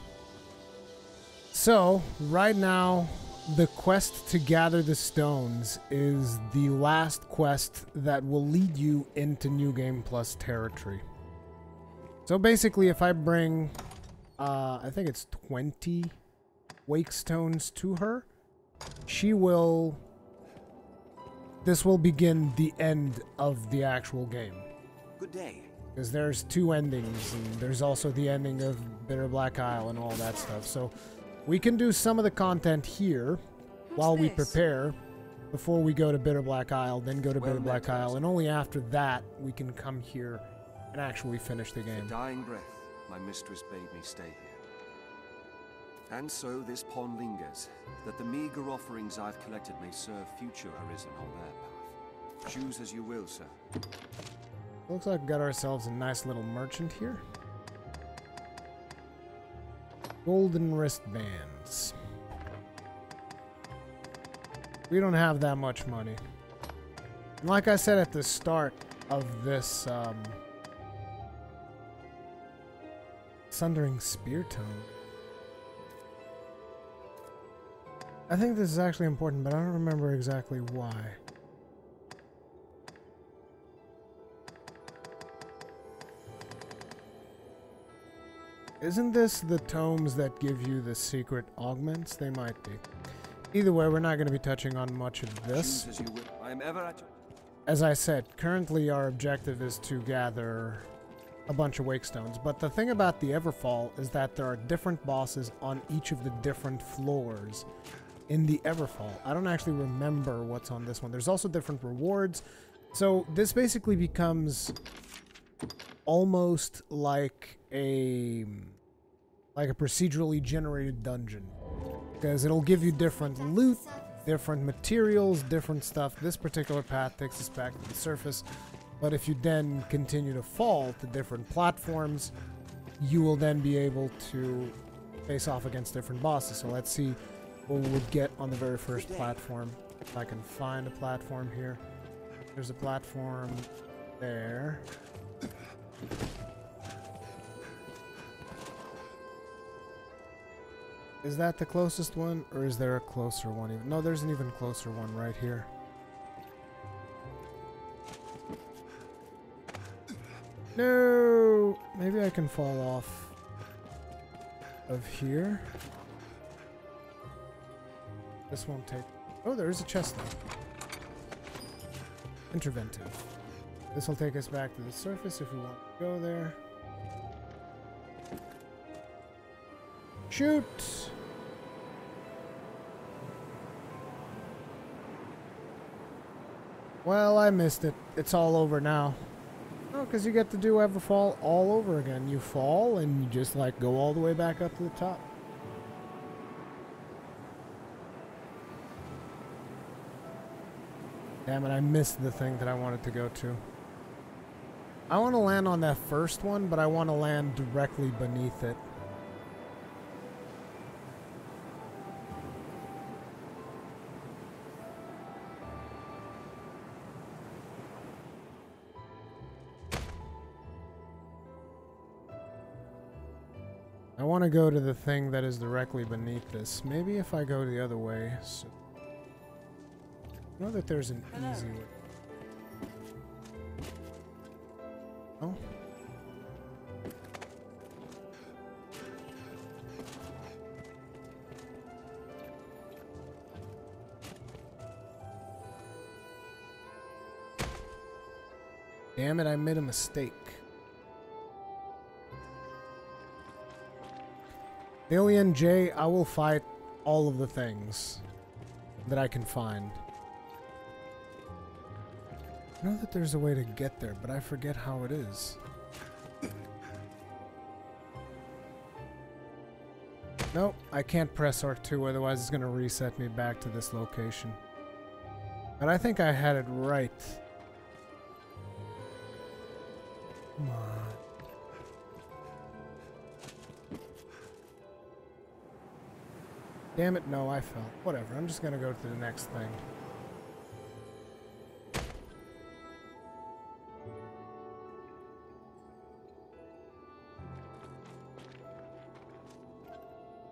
So, right now, the quest to gather the stones is the last quest that will lead you into New Game Plus territory. So basically, if I bring, I think it's 20 wake stones to her, this will begin the end of the actual game. Good day. Because there's 2 endings, and there's also the ending of Bitter Black Isle and all that stuff. So we can do some of the content here while we prepare before we go to Bitter Black Isle, then go to Bitter Black Isle, and only after that we can come here and actually finish the game. With a dying breath, my mistress bade me stay here. And so this pond lingers, that the meager offerings I've collected may serve future Arisen on their path. Choose as you will, sir. Looks like we got ourselves a nice little merchant here. Golden wristbands. We don't have that much money. And like I said at the start of this Sundering Spear Tome, I think this is actually important, but I don't remember exactly why. Isn't this the tomes that give you the secret augments? They might be. Either way, we're not going to be touching on much of this. As you will. I am ever at your... As I said, currently our objective is to gather a bunch of wake stones. But the thing about the Everfall is that there are different bosses on each of the different floors in the Everfall. I don't actually remember what's on this one. There's also different rewards. So this basically becomes almost like a procedurally generated dungeon, because it'll give you different loot, different materials, different stuff. This particular path takes us back to the surface, but if you then continue to fall to different platforms, you will then be able to face off against different bosses. So let's see what we would get on the very first platform. If I can find a platform here. There's a platform there. Is that the closest one, or is there a closer one? Even? No, there's an even closer one right here. No! Maybe I can fall off of here. This won't take... Oh, there is a chest though. Interventive. This will take us back to the surface if we want to go there. Shoot! Well, I missed it. It's all over now. Oh, because you get to do Everfall all over again. You fall and you just like go all the way back up to the top. Damn it, I missed the thing that I wanted to go to. I want to land on that first one, but I want to land directly beneath it. I want to go to the thing that is directly beneath this. Maybe if I go the other way. So I know that there's an easy way. Oh. Damn it, I made a mistake. Alien J, I will fight all of the things that I can find. I know that there's a way to get there, but I forget how it is. Nope, I can't press R2, otherwise it's going to reset me back to this location. But I think I had it right. Come on. Damn it, no, I fell. Whatever, I'm just gonna go to the next thing.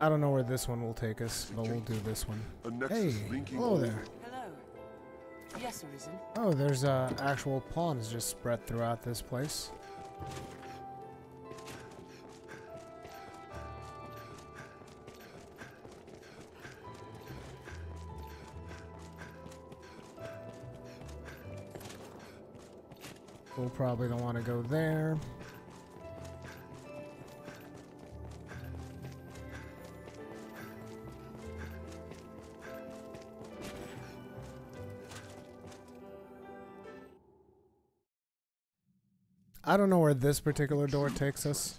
I don't know where this one will take us, but we'll do this one. Hey, hello there. Hello. Yes, Arisen. Oh, there's actual pawns just spread throughout this place. We'll probably don't want to go there. I don't know where this particular door takes us.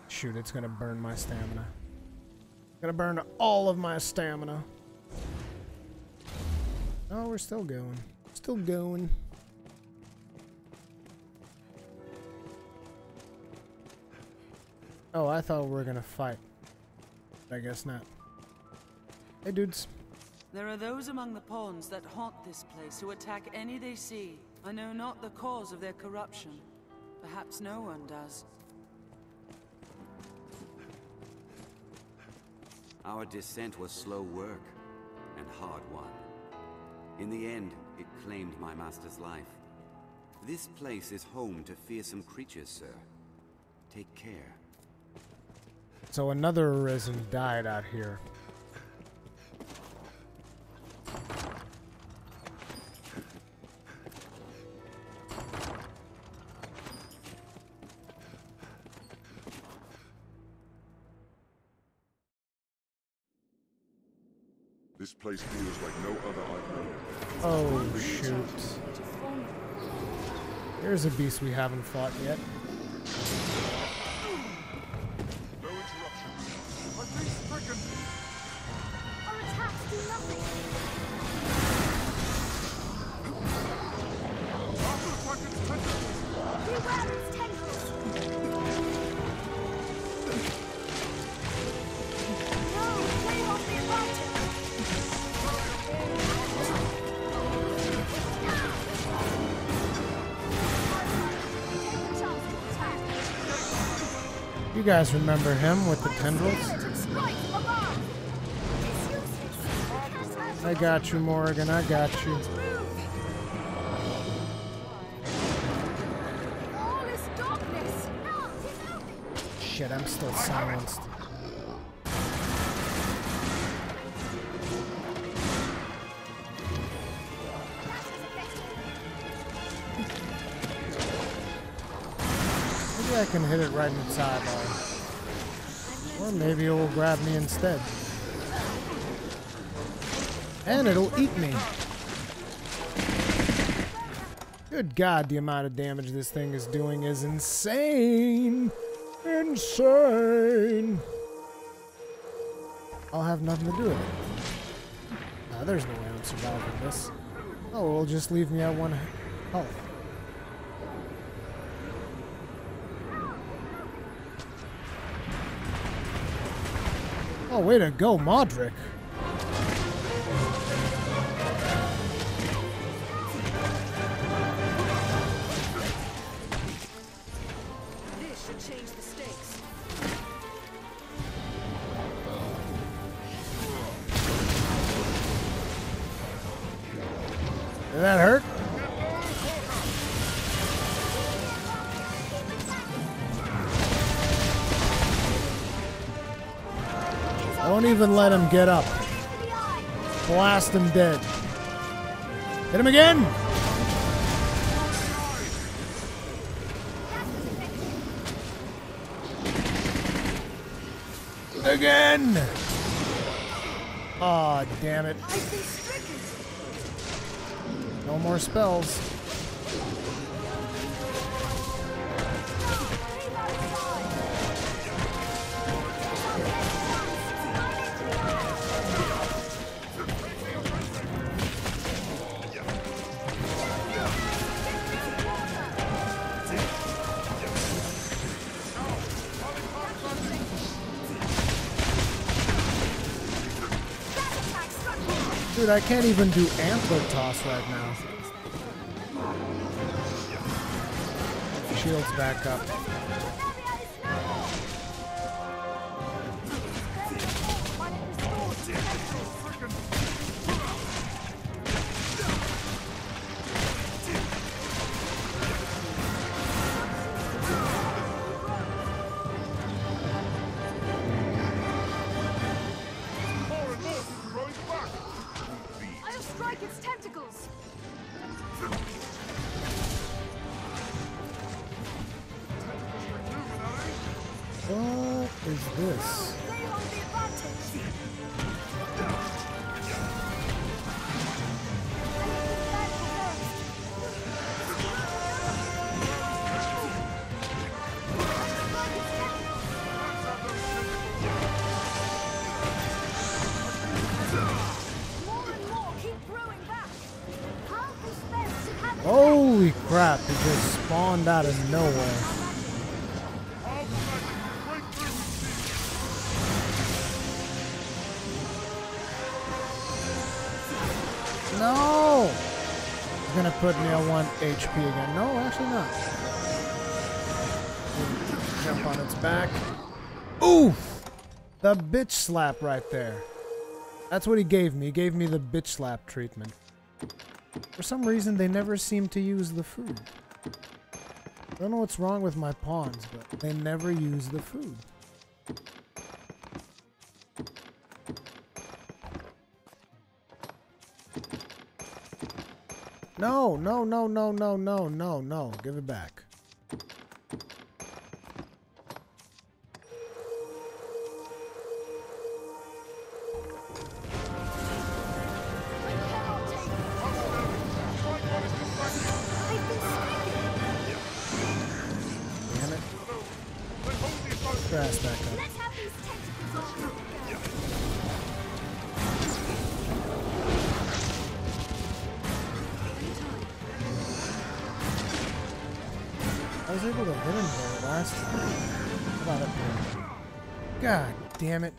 Shoot, it's gonna burn my stamina. Gonna burn all of my stamina. Oh, we're still going. Still going. Oh, I thought we were gonna fight. I guess not. Hey, dudes. There are those among the pawns that haunt this place who attack any they see. I know not the cause of their corruption. Perhaps no one does. Our descent was slow work and hard won. In the end, it claimed my master's life. This place is home to fearsome creatures, sir. Take care. So another Arisen died out here. This place feels like no other I've known. Oh, shoot. There's a beast we haven't fought yet. No interruptions. I'm being stricken. Our attacks do nothing. After the dragon's tentacles. Beware its tentacles. No, they won't be about it. You guys remember him with the tendrils? I got you, Morrigan. I got you. Shit, I'm still silenced. Maybe I can hit it right in its eyeball. Or maybe it will grab me instead. And it'll eat me. Good God, the amount of damage this thing is doing is insane. Insane. I'll have nothing to do with it. There's no way I'm surviving this. Oh, it'll just leave me at 1 health. Oh, way to go, Modric. This should change the stakes. Did that hurt? Don't even let him get up. Blast him dead. Hit him again! Again! Aw, oh, damn it. No more spells. Dude, I can't even do antler toss right now. Shield's back up. I'll strike its tentacles. What is this? They hold the advantage. Holy crap, he just spawned out of nowhere. No! He's gonna put me on 1 HP again. No, actually not. Jump on its back. Oof! The bitch slap right there. That's what he gave me. He gave me the bitch slap treatment. For some reason, they never seem to use the food. I don't know what's wrong with my pawns, but they never use the food. No, no, no, no, no, no, no, no. Give it back. Damn it. Grass back up. Let's have these tentacles on. I was able to hit him there last time. How about up here? God damn it.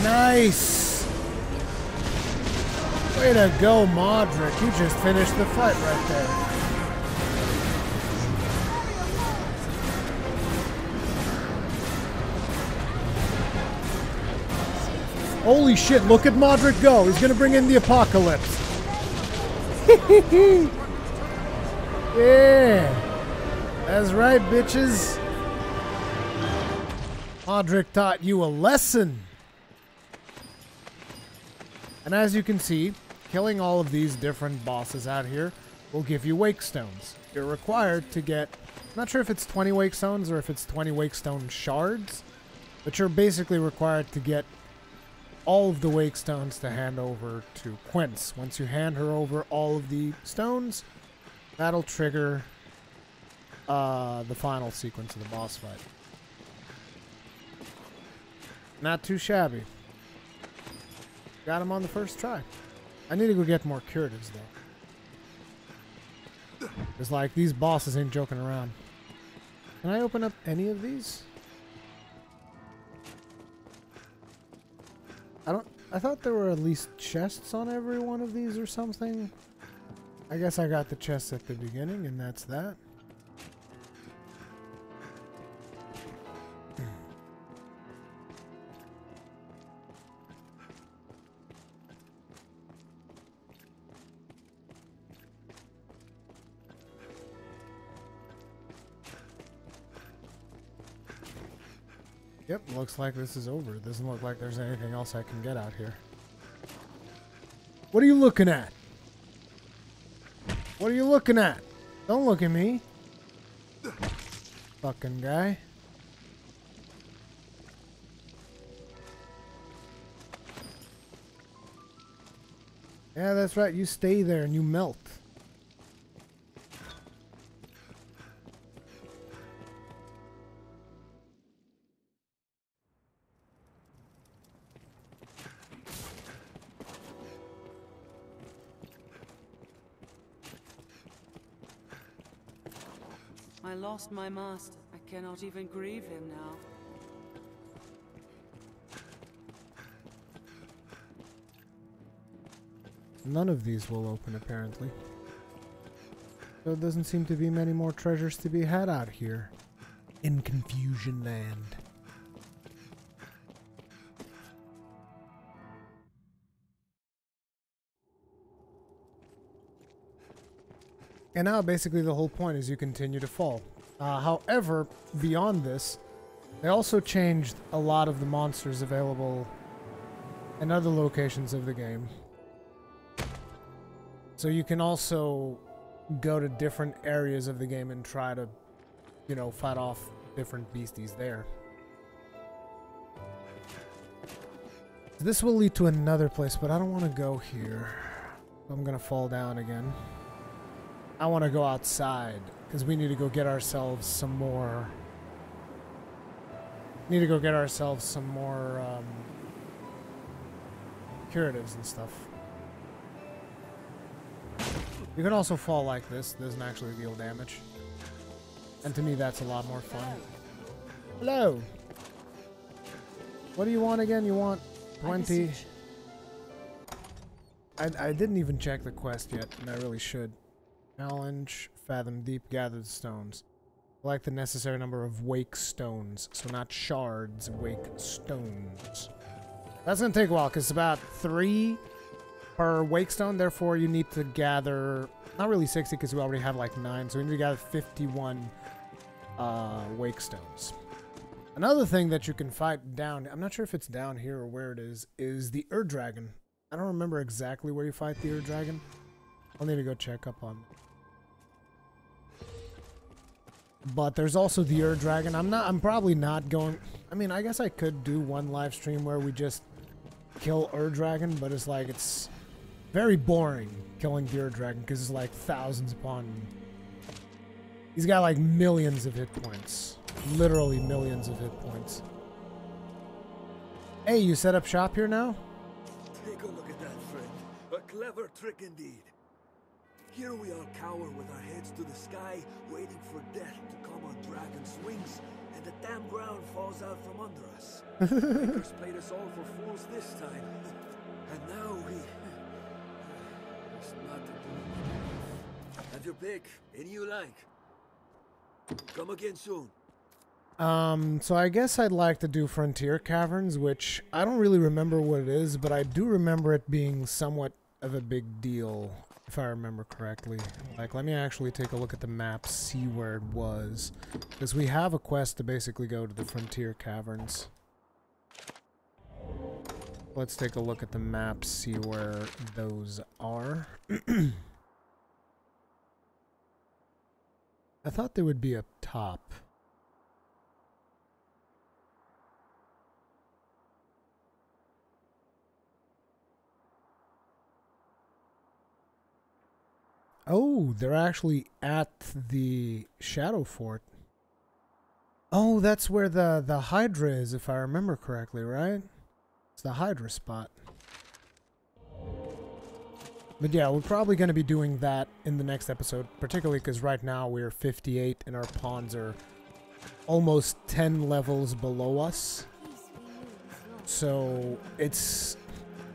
Nice! Way to go, Modric. You just finished the fight right there. Holy shit, look at Modric go. He's gonna bring in the apocalypse. Yeah. That's right, bitches. Modric taught you a lesson. And as you can see, killing all of these different bosses out here will give you wake stones. You're required to get, I'm not sure if it's 20 wake stones or if it's 20 wake stone shards, but you're basically required to get all of the wake stones to hand over to Quince. Once you hand her over all of the stones, that'll trigger the final sequence of the boss fight. Not too shabby. Got him on the first try. I need to go get more curatives though. It's like these bosses ain't joking around. Can I open up any of these? I thought there were at least chests on every one of these or something. I guess I got the chests at the beginning and that's that. Yep, looks like this is over. It doesn't look like there's anything else I can get out here. What are you looking at? What are you looking at? Don't look at me. Fucking guy. Yeah, that's right. You stay there and you melt. I lost my master. I cannot even grieve him now. None of these will open, apparently. So it doesn't seem to be many more treasures to be had out here in Confusion Land. And now basically the whole point is you continue to fall. However, beyond this, they also changed a lot of the monsters available in other locations of the game. So you can also go to different areas of the game and try to, you know, fight off different beasties there. This will lead to another place, but I don't want to go here. I'm gonna fall down again. I want to go outside because we need to go get ourselves some more. Curatives and stuff. You can also fall like this. Doesn't actually deal damage. And to me, that's a lot more fun. Hello. What do you want again? You want 20? I didn't even check the quest yet, and I really should. Challenge, fathom deep, gather the stones. Collect the necessary number of wake stones. So not shards, wake stones. That's gonna take a while, because it's about 3 per wake stone. Therefore, you need to gather, not really 60, because we already have like 9. So we need to gather 51 wake stones. Another thing that you can fight down, I'm not sure if it's down here or where it is the Ur Dragon. I don't remember exactly where you fight the Ur Dragon. I'll need to go check up on that. But there's also the Ur Dragon. I'm probably not going, I mean, I guess I could do one live stream where we just kill Ur Dragon, but it's like, it's very boring killing the Ur Dragon because it's like thousands upon, he's got like millions of hit points. Literally millions of hit points. Hey, you set up shop here now? Take a look at that, friend. A clever trick indeed. Here we all cower with our heads to the sky, waiting for death to come on dragon's wings. and the damn ground falls out from under us. Makers played us all for fools this time, and now it's not a... Have your pick, any you like. Come again soon. So I guess I'd like to do Frontier Caverns, which I don't really remember what it is, but I do remember it being somewhat of a big deal, if I remember correctly. Like, let me actually take a look at the map, see where it was, because we have a quest to basically go to the Frontier Caverns. Let's take a look at the map, see where those are. I thought they would be up top. Oh, they're actually at the Shadow Fort. Oh, that's where the Hydra is, if I remember correctly, right? It's the Hydra spot. But yeah, we're probably going to be doing that in the next episode, particularly because right now we're 58 and our pawns are almost 10 levels below us. So it's...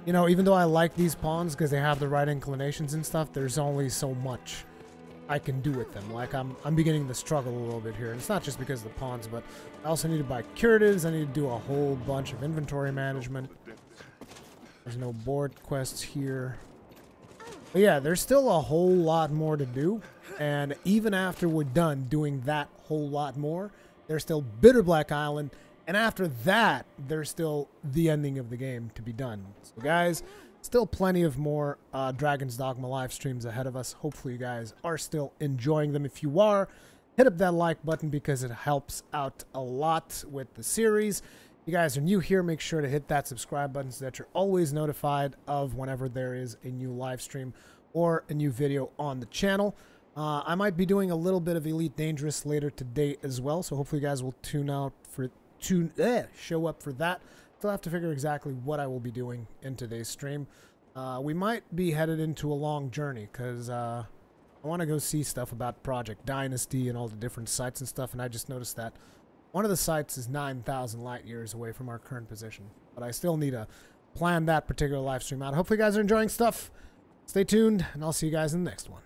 You know, even though I like these pawns because they have the right inclinations and stuff, there's only so much I can do with them. Like, I'm beginning to struggle a little bit here. And it's not just because of the pawns, but I also need to buy curatives. I need to do a whole bunch of inventory management. There's no board quests here. But yeah, there's still a whole lot more to do. And even after we're done doing that whole lot more, there's still Bitter Black Island. And after that, there's still the ending of the game to be done. So guys, still plenty of more Dragon's Dogma live streams ahead of us. Hopefully you guys are still enjoying them. If you are, hit up that like button because it helps out a lot with the series. If you guys are new here, make sure to hit that subscribe button so that you're always notified of whenever there is a new live stream or a new video on the channel. I might be doing a little bit of Elite Dangerous later today as well, so hopefully you guys will show up for that. Still have to figure exactly what I will be doing in today's stream. We might be headed into a long journey because I want to go see stuff about Project Dynasty and all the different sites and stuff, and I just noticed that one of the sites is 9,000 light years away from our current position. But I still need to plan that particular live stream out. Hopefully you guys are enjoying stuff. Stay tuned, and I'll see you guys in the next one.